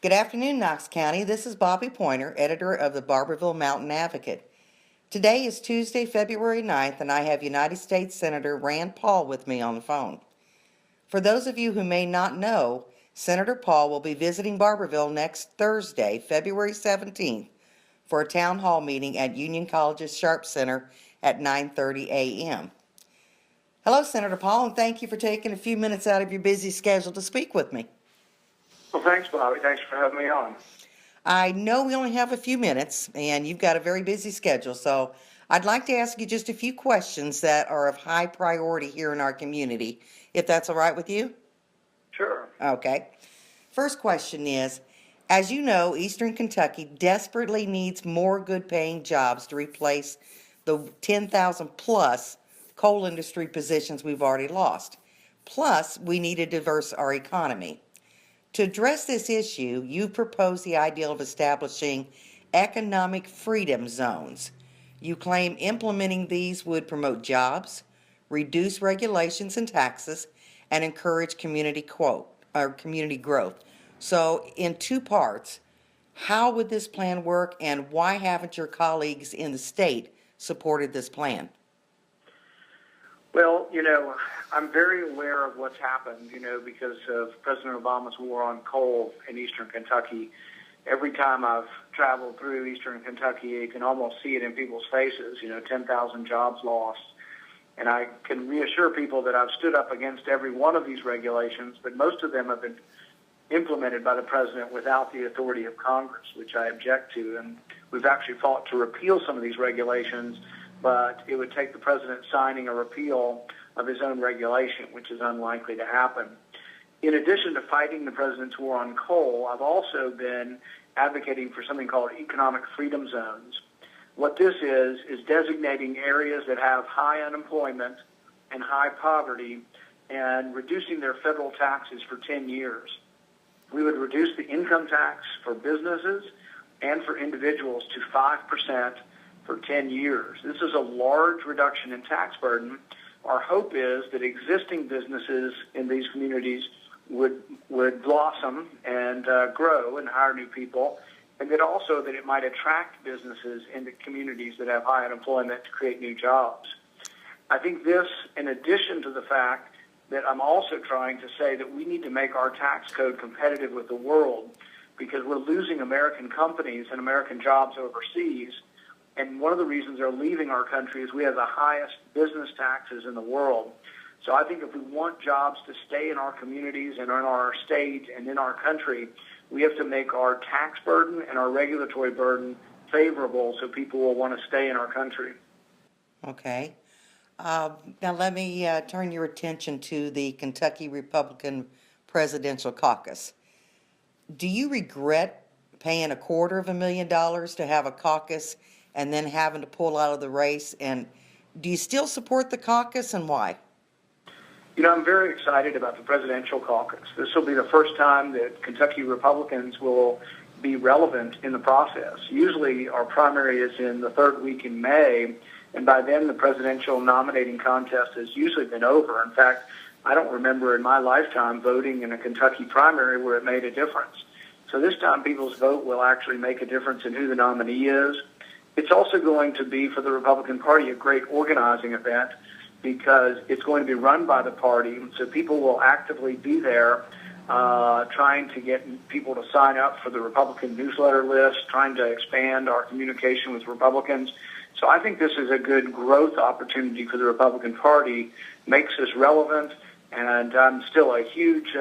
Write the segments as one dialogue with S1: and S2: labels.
S1: Good afternoon, Knox County. This is Bobbie Poynter, editor of the Barbourville Mountain Advocate. Today is Tuesday, February 9th, and I have United States Senator Rand Paul with me on the phone. For those of you who may not know, Senator Paul will be visiting Barbourville next Thursday, February 17th, for a town hall meeting at Union College's Sharp Center at 9:30 a.m. Hello, Senator Paul, and thank you for taking a few minutes out of your busy schedule to speak with me.
S2: Well, thanks, Bobbie. Thanks for having me on.
S1: I know we only have a few minutes, and you've got a very busy schedule, so I'd like to ask you just a few questions that are of high priority here in our community, if that's all right with you?
S2: Sure.
S1: Okay. First question is, as you know, Eastern Kentucky desperately needs more good-paying jobs to replace the 10,000 plus coal industry positions we've already lost. Plus, we need to diverse our economy. To address this issue, you propose the idea of establishing economic freedom zones. You claim implementing these would promote jobs, reduce regulations and taxes, and encourage community growth. So, in two parts, how would this plan work, and why haven't your colleagues in the state supported this plan?
S2: Well, I'm very aware of what's happened, because of President Obama's war on coal in Eastern Kentucky. Every time I've traveled through Eastern Kentucky, you can almost see it in people's faces, 10,000 jobs lost. And I can reassure people that I've stood up against every one of these regulations, but most of them have been implemented by the president without the authority of Congress, which I object to. And we've actually fought to repeal some of these regulations, but it would take the president signing a repeal of his own regulation, which is unlikely to happen. In addition to fighting the president's war on coal, I've also been advocating for something called economic freedom zones. What this is designating areas that have high unemployment and high poverty and reducing their federal taxes for 10 years. We would reduce the income tax for businesses and for individuals to 5% for 10 years. This is a large reduction in tax burden. Our hope is that existing businesses in these communities would blossom and grow and hire new people, and that also that it might attract businesses into communities that have high unemployment to create new jobs. I think this, in addition to the fact that I'm also trying to say that we need to make our tax code competitive with the world, because we're losing American companies and American jobs overseas. And one of the reasons they're leaving our country is we have the highest business taxes in the world. So I think if we want jobs to stay in our communities and in our state and in our country, we have to make our tax burden and our regulatory burden favorable so people will want to stay in our country.
S1: Okay. Now let me turn your attention to the Kentucky Republican Presidential Caucus. Do you regret paying $250,000 to have a caucus and then having to pull out of the race? And do you still support the caucus, and why?
S2: I'm very excited about the presidential caucus. This will be the first time that Kentucky Republicans will be relevant in the process. Usually our primary is in the third week in May, and by then the presidential nominating contest has usually been over. In fact, I don't remember in my lifetime voting in a Kentucky primary where it made a difference. So this time people's vote will actually make a difference in who the nominee is. It's also going to be, for the Republican Party, a great organizing event because it's going to be run by the party, so people will actively be there trying to get people to sign up for the Republican newsletter list, trying to expand our communication with Republicans. So I think this is a good growth opportunity for the Republican Party, makes us relevant, and I'm still a huge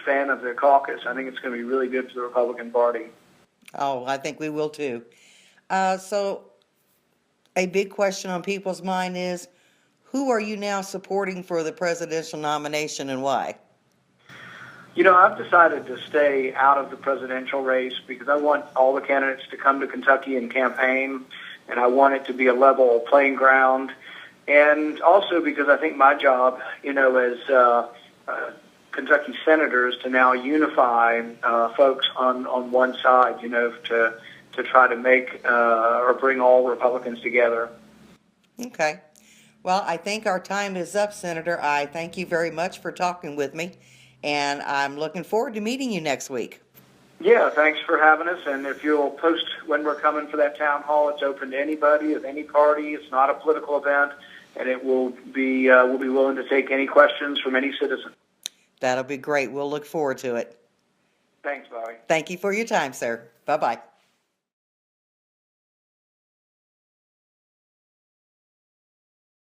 S2: fan of the caucus. I think it's going to be really good for the Republican Party.
S1: Oh, I think we will too. So a big question on people's mind is, who are you now supporting for the presidential nomination, and why?
S2: I've decided to stay out of the presidential race because I want all the candidates to come to Kentucky and campaign, and I want it to be a level playing ground. And also because I think my job, as Kentucky senators, to now unify folks on one side, to try to make or bring all Republicans together.
S1: Okay. Well, I think our time is up, Senator. I thank you very much for talking with me, and I'm looking forward to meeting you next week.
S2: Yeah, thanks for having us. And if you'll post when we're coming for that town hall, it's open to anybody of any party. It's not a political event, and it will be we'll be willing to take any questions from any citizen.
S1: That'll be great. We'll look forward to it.
S2: Thanks, Bobbie.
S1: Thank you for your time, sir. Bye-bye.